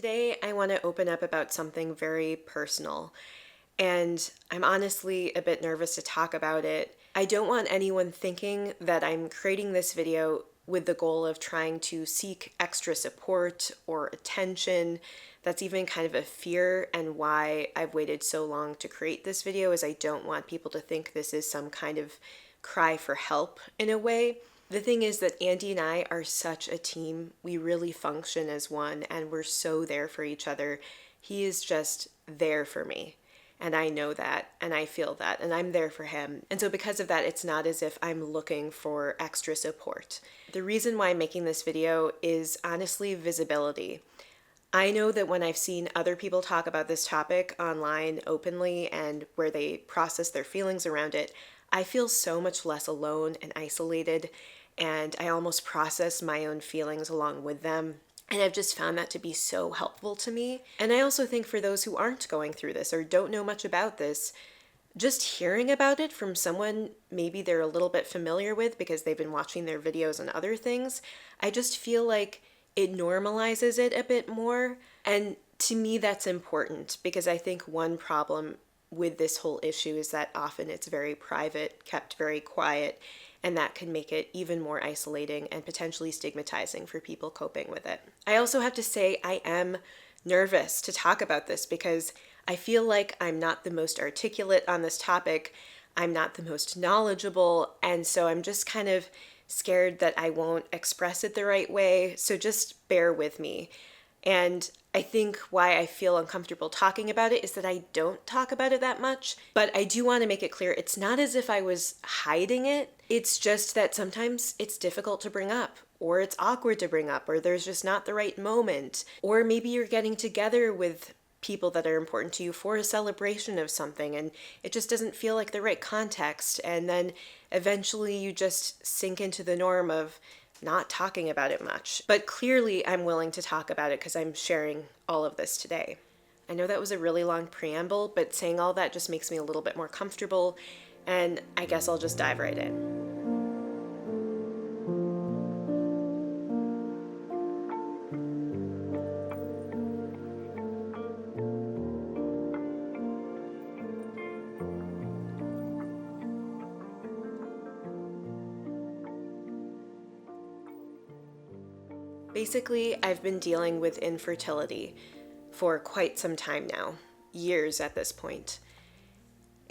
Today, I want to open up about something very personal, and I'm honestly a bit nervous to talk about it. I don't want anyone thinking that I'm creating this video with the goal of trying to seek extra support or attention. That's even kind of a fear, and why I've waited so long to create this video is I don't want people to think this is some kind of cry for help in a way. The thing is that Andy and I are such a team. We really function as one, and we're so there for each other. He is just there for me. And I know that, and I feel that, and I'm there for him. And so because of that, it's not as if I'm looking for extra support. The reason why I'm making this video is honestly visibility. I know that when I've seen other people talk about this topic online openly and where they process their feelings around it, I feel so much less alone and isolated, and I almost process my own feelings along with them. And I've just found that to be so helpful to me. And I also think for those who aren't going through this or don't know much about this, just hearing about it from someone maybe they're a little bit familiar with because they've been watching their videos and other things, I just feel like it normalizes it a bit more. And to me, that's important because I think one problem with this whole issue is that often it's very private, kept very quiet, and that can make it even more isolating and potentially stigmatizing for people coping with it. I also have to say I am nervous to talk about this because I feel like I'm not the most articulate on this topic. I'm not the most knowledgeable, and so I'm just kind of scared that I won't express it the right way, so just bear with me. And I think why I feel uncomfortable talking about it is that I don't talk about it that much, but I do want to make it clear it's not as if I was hiding it. It's just that sometimes it's difficult to bring up, or it's awkward to bring up, or there's just not the right moment, or maybe you're getting together with people that are important to you for a celebration of something and it just doesn't feel like the right context, and then eventually you just sink into the norm of not talking about it much. But clearly I'm willing to talk about it because I'm sharing all of this today. I know that was a really long preamble, but saying all that just makes me a little bit more comfortable, and I guess I'll just dive right in. Basically, I've been dealing with infertility for quite some time now, years at this point.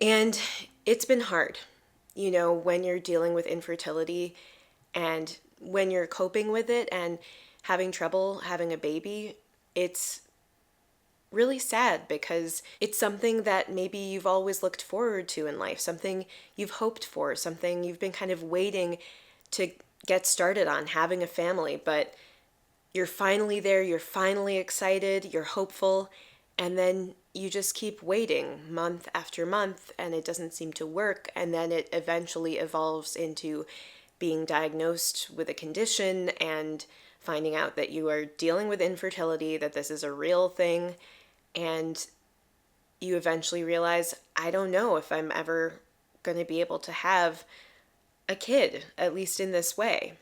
And it's been hard, when you're dealing with infertility and when you're coping with it and having trouble having a baby. It's really sad because it's something that maybe you've always looked forward to in life, something you've hoped for, something you've been kind of waiting to get started on, having a family, but you're finally there, you're finally excited, you're hopeful, and then you just keep waiting month after month and it doesn't seem to work, and then it eventually evolves into being diagnosed with a condition and finding out that you are dealing with infertility, that this is a real thing, and you eventually realize, I don't know if I'm ever going to be able to have a kid, at least in this way.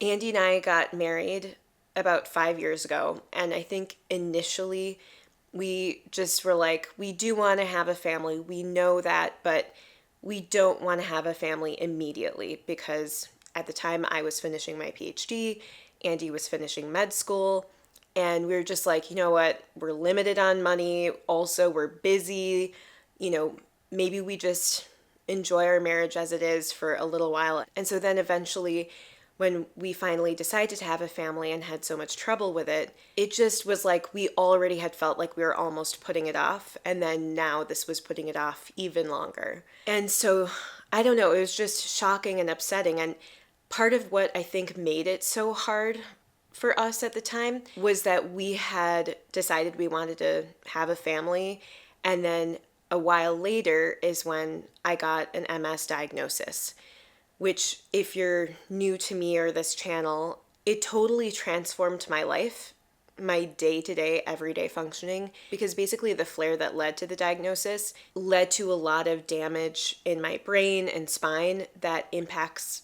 Andy and I got married about 5 years ago, and I think initially we just were like, we do want to have a family, we know that, but we don't want to have a family immediately because at the time I was finishing my PhD, Andy was finishing med school, and we were just like, you know what, we're limited on money, also we're busy, maybe we just enjoy our marriage as it is for a little while. And so then eventually when we finally decided to have a family and had so much trouble with it, it just was like we already had felt like we were almost putting it off, and then now this was putting it off even longer. And so, I don't know, it was just shocking and upsetting, and part of what I think made it so hard for us at the time was that we had decided we wanted to have a family, and then a while later is when I got an MS diagnosis, which, if you're new to me or this channel, it totally transformed my life, my day-to-day, everyday functioning, because basically the flare that led to the diagnosis led to a lot of damage in my brain and spine that impacts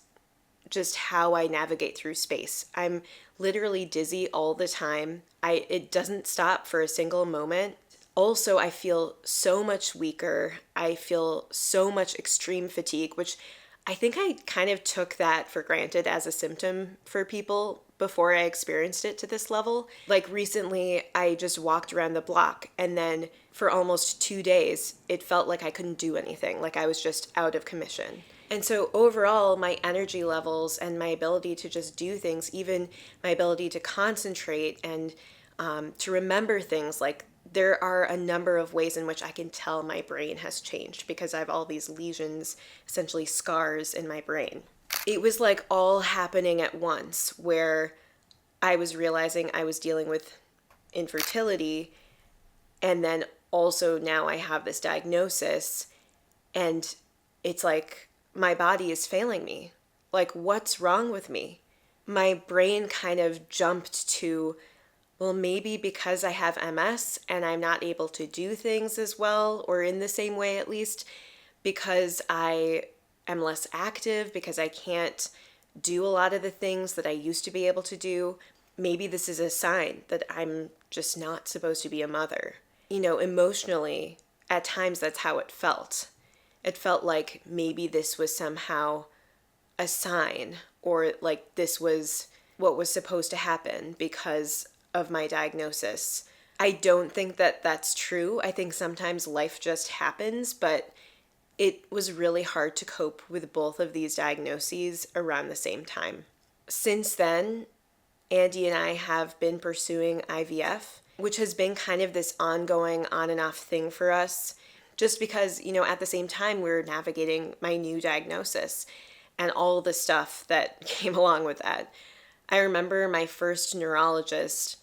just how I navigate through space. I'm literally dizzy all the time. It doesn't stop for a single moment. Also, I feel so much weaker. I feel so much extreme fatigue, which I think I kind of took that for granted as a symptom for people before I experienced it to this level. Like recently, I just walked around the block, and then for almost 2 days, it felt like I couldn't do anything, like I was just out of commission. And so overall, my energy levels and my ability to just do things, even my ability to concentrate and to remember things, like there are a number of ways in which I can tell my brain has changed because I have all these lesions, essentially scars in my brain. It was like all happening at once, where I was realizing I was dealing with infertility, and then also now I have this diagnosis, and it's like my body is failing me. Like, what's wrong with me? My brain kind of jumped to, well, maybe because I have MS and I'm not able to do things as well, or in the same way at least, because I am less active, because I can't do a lot of the things that I used to be able to do. Maybe this is a sign that I'm just not supposed to be a mother. You know, emotionally, at times that's how it felt. It felt like maybe this was somehow a sign, or like this was what was supposed to happen because of my diagnosis. I don't think that that's true. I think sometimes life just happens, but it was really hard to cope with both of these diagnoses around the same time. Since then, Andy and I have been pursuing IVF, which has been kind of this ongoing on and off thing for us, just because, you know, at the same time we're navigating my new diagnosis and all the stuff that came along with that. I remember my first neurologist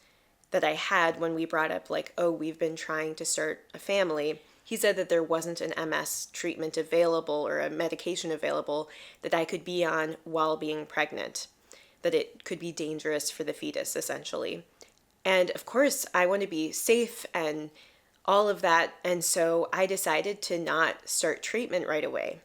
that I had when we brought up, like, oh, we've been trying to start a family. He said that there wasn't an MS treatment available or a medication available that I could be on while being pregnant, that it could be dangerous for the fetus, essentially. And of course, I want to be safe and all of that. And so I decided to not start treatment right away,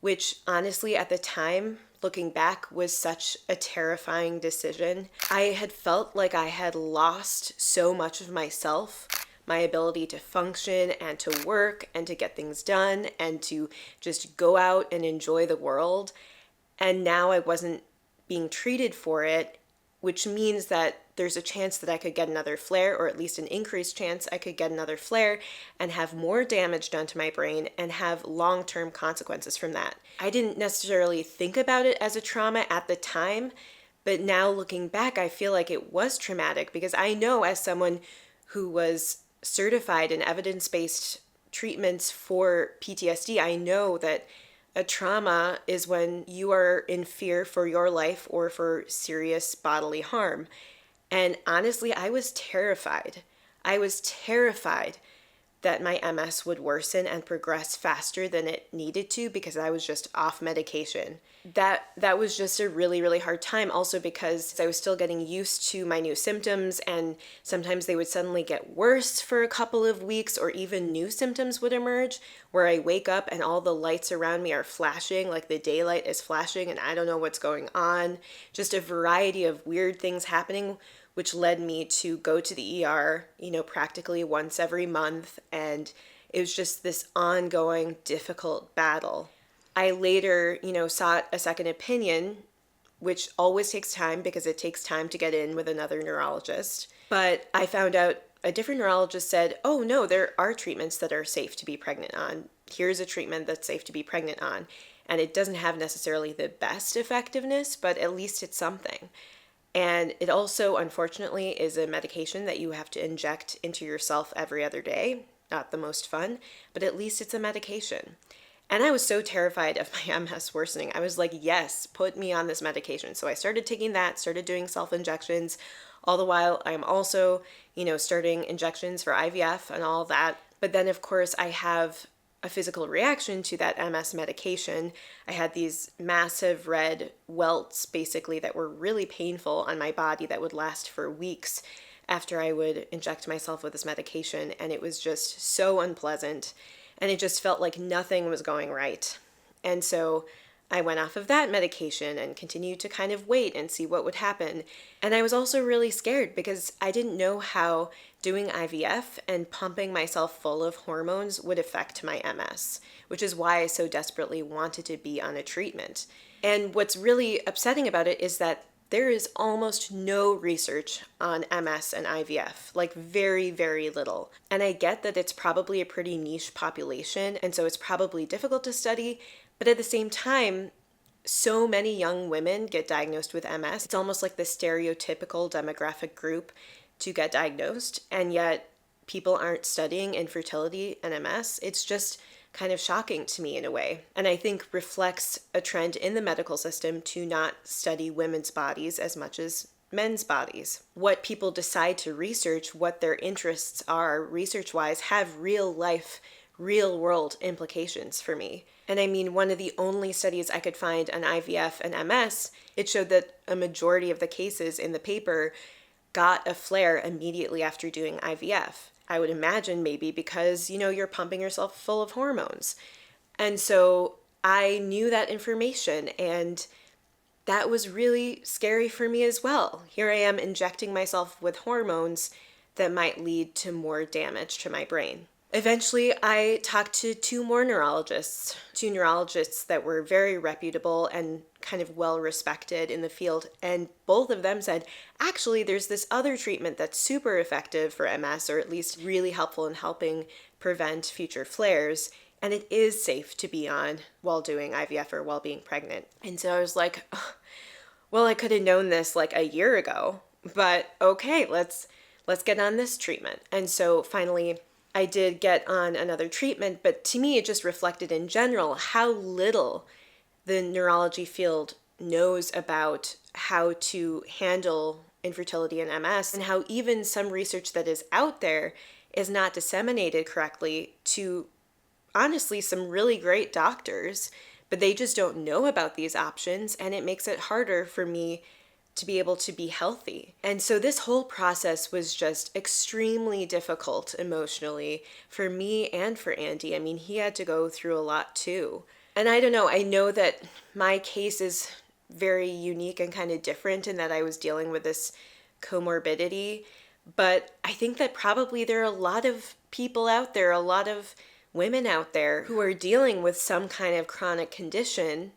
which honestly, at the time, looking back, was such a terrifying decision. I had felt like I had lost so much of myself, my ability to function and to work and to get things done and to just go out and enjoy the world. And now I wasn't being treated for it, which means that there's a chance that I could get another flare, or at least an increased chance I could get another flare and have more damage done to my brain and have long-term consequences from that. I didn't necessarily think about it as a trauma at the time, but now looking back, I feel like it was traumatic, because I know, as someone who was certified in evidence-based treatments for PTSD, I know that a trauma is when you are in fear for your life or for serious bodily harm. And honestly, I was terrified. I was terrified that my MS would worsen and progress faster than it needed to, because I was just off medication. That was just a really, really hard time, also because I was still getting used to my new symptoms, and sometimes they would suddenly get worse for a couple of weeks, or even new symptoms would emerge where I wake up and all the lights around me are flashing, like the daylight is flashing and I don't know what's going on. Just a variety of weird things happening, which led me to go to the ER, practically once every month. And it was just this ongoing, difficult battle. I later, sought a second opinion, which always takes time because it takes time to get in with another neurologist. But I found out a different neurologist said, oh no, there are treatments that are safe to be pregnant on. Here's a treatment that's safe to be pregnant on. And it doesn't have necessarily the best effectiveness, but at least it's something. And it also, unfortunately, is a medication that you have to inject into yourself every other day. Not the most fun, but at least it's a medication. And I was so terrified of my MS worsening. I was like, yes, put me on this medication. So I started taking that, started doing self-injections. All the while, I'm also, starting injections for IVF and all that. But then, of course, I have a physical reaction to that MS medication. I had these massive red welts, basically, that were really painful on my body that would last for weeks after I would inject myself with this medication. And it was just so unpleasant. And it just felt like nothing was going right. And so I went off of that medication and continued to kind of wait and see what would happen. And I was also really scared because I didn't know how doing IVF and pumping myself full of hormones would affect my MS, which is why I so desperately wanted to be on a treatment. And what's really upsetting about it is that there is almost no research on MS and IVF, like very, very little. And I get that it's probably a pretty niche population, and so it's probably difficult to study, but at the same time, so many young women get diagnosed with MS. It's almost like the stereotypical demographic group to get diagnosed, and yet people aren't studying infertility and MS. It's just kind of shocking to me in a way, and I think reflects a trend in the medical system to not study women's bodies as much as men's bodies. What people decide to research, what their interests are research-wise, have real life, real world implications for me. And I mean, one of the only studies I could find on IVF and MS, it showed that a majority of the cases in the paper got a flare immediately after doing IVF. I would imagine maybe because, you're pumping yourself full of hormones. And so I knew that information, and that was really scary for me as well. Here I am injecting myself with hormones that might lead to more damage to my brain. Eventually, I talked to two neurologists that were very reputable and kind of well respected in the field. And both of them said, actually, there's this other treatment that's super effective for MS, or at least really helpful in helping prevent future flares. And it is safe to be on while doing IVF or while being pregnant. And so I was like, oh, well, I could have known this like a year ago, but okay, let's get on this treatment. And so finally, I did get on another treatment, but to me, it just reflected in general how little the neurology field knows about how to handle infertility and MS, and how even some research that is out there is not disseminated correctly to, honestly, some really great doctors, but they just don't know about these options, and it makes it harder for me to be able to be healthy. And so this whole process was just extremely difficult emotionally for me and for Andy. I mean, he had to go through a lot too. And I don't know, I know that my case is very unique and kind of different in that I was dealing with this comorbidity, but I think that probably there are a lot of people out there, a lot of women out there who are dealing with some kind of chronic condition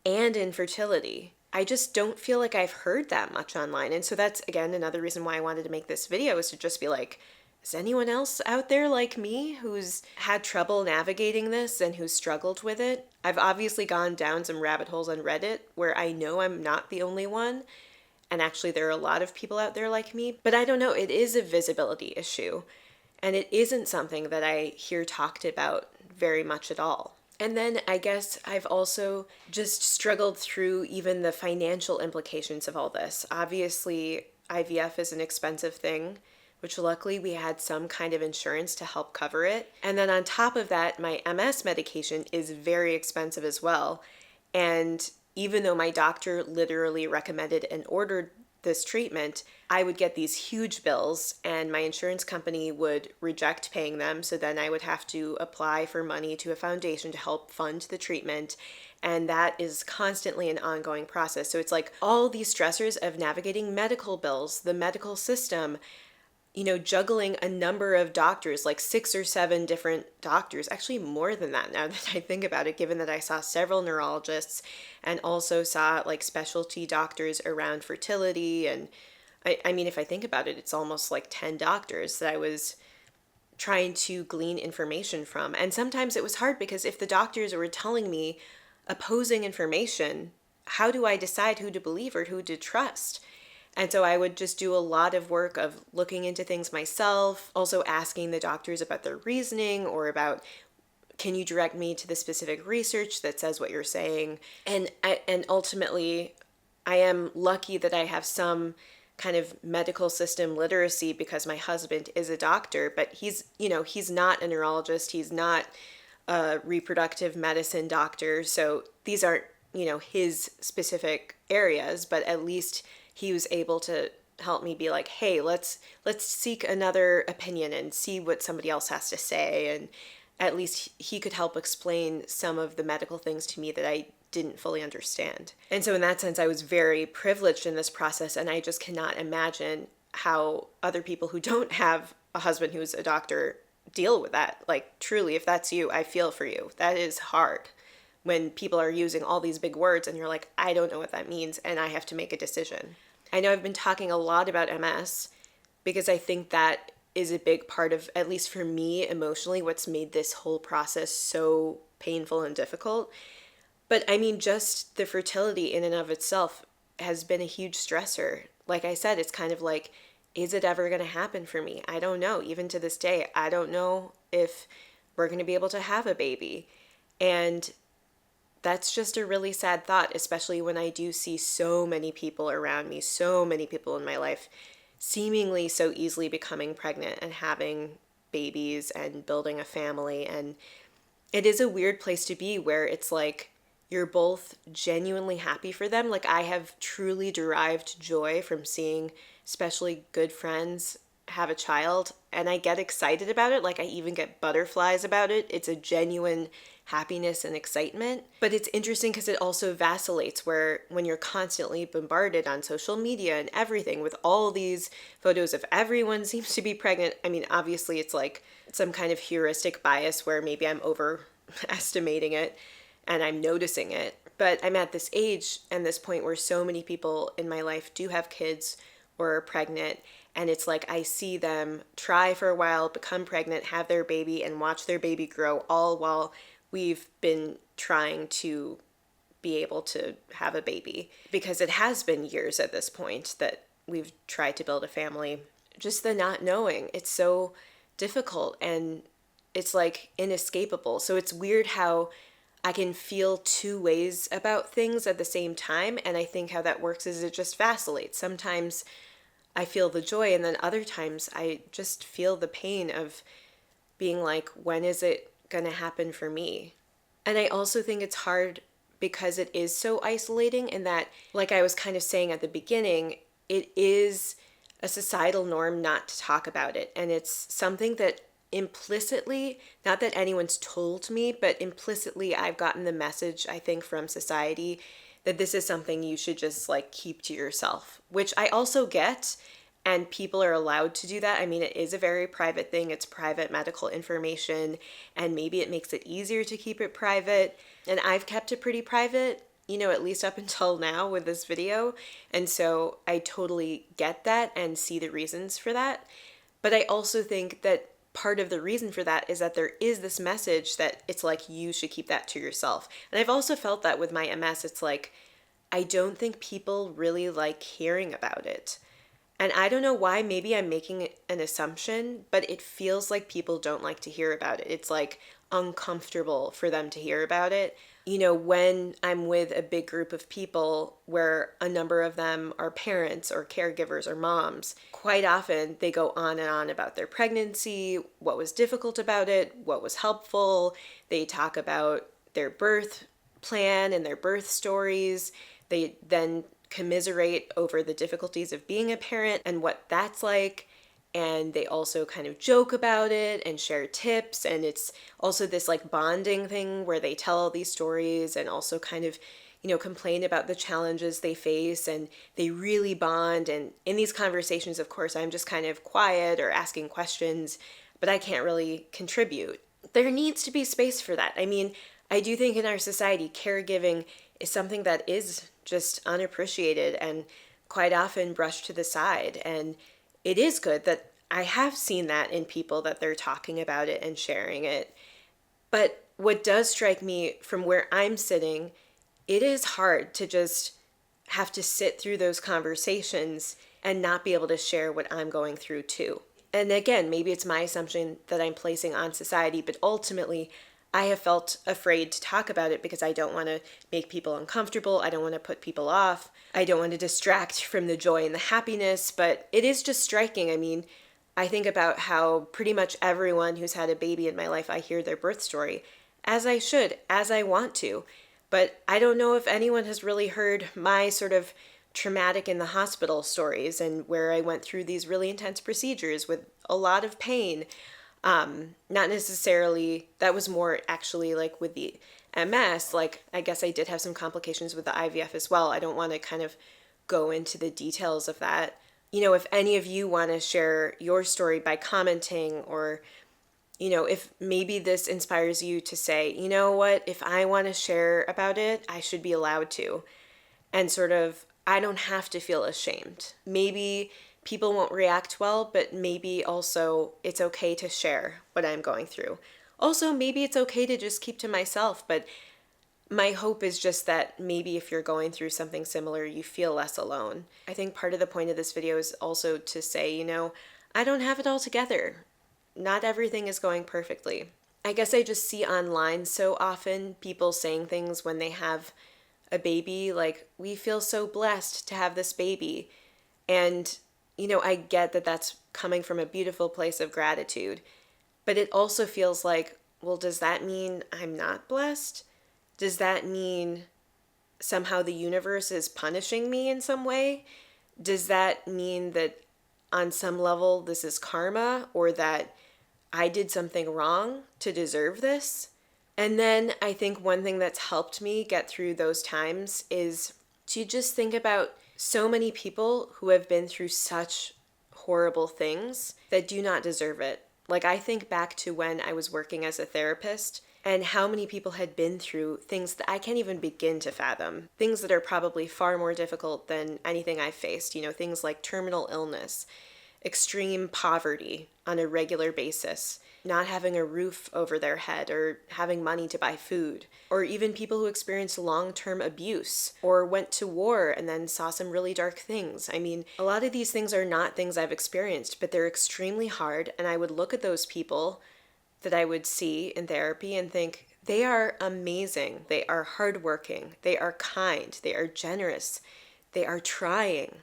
and infertility. I just don't feel like I've heard that much online. And so that's, again, another reason why I wanted to make this video, is to just be like, is anyone else out there like me who's had trouble navigating this and who's struggled with it? I've obviously gone down some rabbit holes on Reddit where I know I'm not the only one. And actually, there are a lot of people out there like me. But I don't know, it is a visibility issue. And it isn't something that I hear talked about very much at all. And then I guess I've also just struggled through even the financial implications of all this. Obviously, IVF is an expensive thing, which luckily we had some kind of insurance to help cover it. And then on top of that, my MS medication is very expensive as well. And even though my doctor literally recommended and ordered this treatment, I would get these huge bills and my insurance company would reject paying them. So then I would have to apply for money to a foundation to help fund the treatment. And that is constantly an ongoing process. So it's like all these stressors of navigating medical bills, the medical system, juggling a number of doctors, like 6 or 7 different doctors, actually more than that now that I think about it, given that I saw several neurologists and also saw like specialty doctors around fertility. And I mean, if I think about it, it's almost like 10 doctors that I was trying to glean information from. And sometimes it was hard because if the doctors were telling me opposing information, how do I decide who to believe or who to trust? And so I would just do a lot of work of looking into things myself, also asking the doctors about their reasoning or about, can you direct me to the specific research that says what you're saying? And ultimately, I am lucky that I have some kind of medical system literacy because my husband is a doctor, but he's not a neurologist. He's not a reproductive medicine doctor. So these aren't, his specific areas, but at least he was able to help me be like, hey, let's seek another opinion and see what somebody else has to say. And at least he could help explain some of the medical things to me that I didn't fully understand. And so in that sense, I was very privileged in this process, and I just cannot imagine how other people who don't have a husband who's a doctor deal with that. Like, truly, if that's you, I feel for you. That is hard when people are using all these big words and you're like, I don't know what that means, and I have to make a decision. I know I've been talking a lot about MS because I think that is a big part of, at least for me emotionally, what's made this whole process so painful and difficult. But I mean, just the fertility in and of itself has been a huge stressor. Like I said, it's kind of like, is it ever going to happen for me? I don't know. Even to this day, I don't know if we're going to be able to have a baby. And that's just a really sad thought, especially when I do see so many people around me, so many people in my life, seemingly so easily becoming pregnant and having babies and building a family. And it is a weird place to be where it's like you're both genuinely happy for them. Like, I have truly derived joy from seeing especially good friends have a child, and I get excited about it. Like, I even get butterflies about it. It's a genuine happiness and excitement. But it's interesting because it also vacillates, where when you're constantly bombarded on social media and everything with all these photos of everyone seems to be pregnant. I mean, obviously it's like some kind of heuristic bias where maybe I'm overestimating it and I'm noticing it. But I'm at this age and this point where so many people in my life do have kids or are pregnant. And it's like I see them try for a while, become pregnant, have their baby, and watch their baby grow, all while we've been trying to be able to have a baby. Because it has been years at this point that we've tried to build a family. Just the not knowing. It's so difficult and it's like inescapable. So it's weird how I can feel two ways about things at the same time. And I think how that works is it just vacillates. Sometimes I feel the joy, and then other times I just feel the pain of being like, when is it going to happen for me? And I also think it's hard because it is so isolating, in that, like I was kind of saying at the beginning, it is a societal norm not to talk about it. And it's something that implicitly, not that anyone's told me, but implicitly I've gotten the message, I think, from society that this is something you should just like keep to yourself, which I also get, and people are allowed to do that. I mean, it is a very private thing. It's private medical information, and maybe it makes it easier to keep it private. And I've kept it pretty private, you know, at least up until now with this video. And so I totally get that and see the reasons for that. But I also think that part of the reason for that is that there is this message that it's like you should keep that to yourself. And I've also felt that with my MS. It's like I don't think people really like hearing about it. And I don't know why. Maybe I'm making an assumption, but it feels like people don't like to hear about it. It's like uncomfortable for them to hear about it. You know, when I'm with a big group of people where a number of them are parents or caregivers or moms, quite often they go on and on about their pregnancy, what was difficult about it, what was helpful. They talk about their birth plan and their birth stories. They then commiserate over the difficulties of being a parent and what that's like. And they also kind of joke about it and share tips. And it's also this like bonding thing where they tell all these stories and also kind of, you know, complain about the challenges they face, and they really bond. And in these conversations, of course, I'm just kind of quiet or asking questions, but I can't really contribute. There needs to be space for that. I mean, I do think in our society, caregiving is something that is just unappreciated and quite often brushed to the side. And it is good that I have seen that in people, that they're talking about it and sharing it. But what does strike me from where I'm sitting, it is hard to just have to sit through those conversations and not be able to share what I'm going through too. And again, maybe it's my assumption that I'm placing on society, but ultimately I have felt afraid to talk about it because I don't want to make people uncomfortable. I don't want to put people off. I don't want to distract from the joy and the happiness, but it is just striking. I mean, I think about how pretty much everyone who's had a baby in my life, I hear their birth story, as I should, as I want to. But I don't know if anyone has really heard my sort of traumatic in the hospital stories, and where I went through these really intense procedures with a lot of pain. Not necessarily, that was more actually like with the MS, like I guess I did have some complications with the IVF as well. I don't want to kind of go into the details of that. If any of you want to share your story by commenting, or if maybe this inspires you to say, you know what, if I want to share about it, I should be allowed to. And sort of, I don't have to feel ashamed. Maybe people won't react well, but maybe also it's okay to share what I'm going through. Also, maybe it's okay to just keep to myself, but my hope is just that maybe if you're going through something similar, you feel less alone. I think part of the point of this video is also to say, I don't have it all together. Not everything is going perfectly. I guess I just see online so often people saying things when they have a baby, like, we feel so blessed to have this baby. And, I get that that's coming from a beautiful place of gratitude. But it also feels like, well, does that mean I'm not blessed? Does that mean somehow the universe is punishing me in some way? Does that mean that on some level this is karma, or that I did something wrong to deserve this? And then I think one thing that's helped me get through those times is to just think about so many people who have been through such horrible things that do not deserve it. Like, I think back to when I was working as a therapist and how many people had been through things that I can't even begin to fathom. Things that are probably far more difficult than anything I've faced. Things like terminal illness, extreme poverty on a regular basis, not having a roof over their head or having money to buy food, or even people who experienced long-term abuse or went to war and then saw some really dark things. I mean, a lot of these things are not things I've experienced, but they're extremely hard, and I would look at those people that I would see in therapy and think, they are amazing, they are hardworking, they are kind, they are generous, they are trying,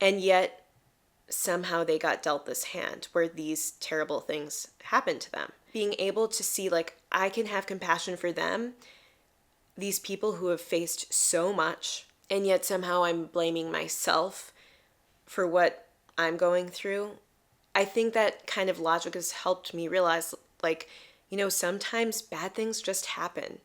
and yet somehow they got dealt this hand where these terrible things happened to them. Being able to see, like, I can have compassion for them, these people who have faced so much, and yet somehow I'm blaming myself for what I'm going through. I think that kind of logic has helped me realize, like, sometimes bad things just happen,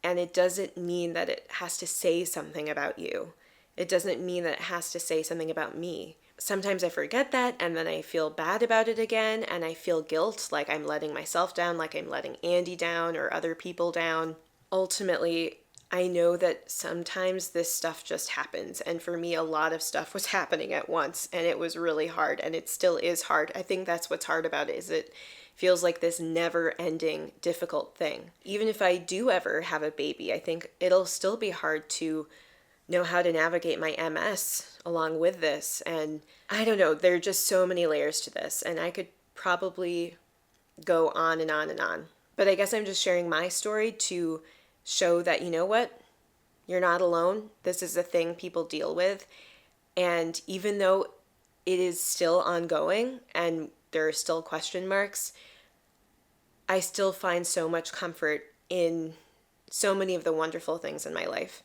and it doesn't mean that it has to say something about you. It doesn't mean that it has to say something about me. Sometimes I forget that, and then I feel bad about it again, and I feel guilt, like I'm letting myself down, like I'm letting Andy down or other people down. Ultimately, I know that sometimes this stuff just happens, and for me, a lot of stuff was happening at once, and it was really hard, and it still is hard. I think that's what's hard about it, is it feels like this never-ending, difficult thing. Even if I do ever have a baby, I think it'll still be hard to know how to navigate my MS along with this. And I don't know, there are just so many layers to this, and I could probably go on and on and on. But I guess I'm just sharing my story to show that, you know what, you're not alone. This is a thing people deal with. And even though it is still ongoing and there are still question marks, I still find so much comfort in so many of the wonderful things in my life.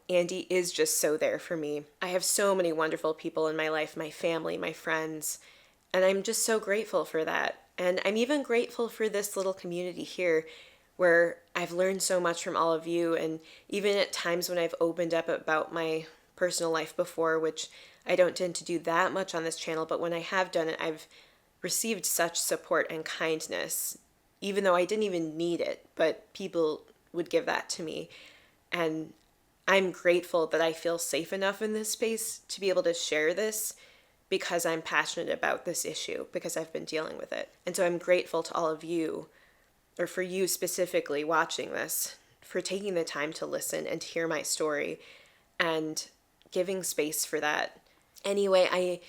Andy is just so there for me. I have so many wonderful people in my life, my family, my friends, and I'm just so grateful for that. And I'm even grateful for this little community here where I've learned so much from all of you. And even at times when I've opened up about my personal life before, which I don't tend to do that much on this channel, but when I have done it, I've received such support and kindness, even though I didn't even need it, but people would give that to me. And I'm grateful that I feel safe enough in this space to be able to share this because I'm passionate about this issue, because I've been dealing with it. And so I'm grateful to all of you, or for you specifically watching this, for taking the time to listen and to hear my story and giving space for that. Anyway, I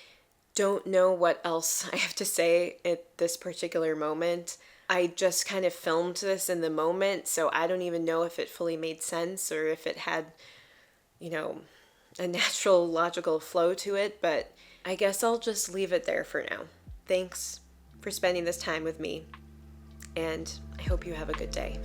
don't know what else I have to say at this particular moment. I just kind of filmed this in the moment, so I don't even know if it fully made sense or if it had, a natural logical flow to it, but I guess I'll just leave it there for now. Thanks for spending this time with me, and I hope you have a good day.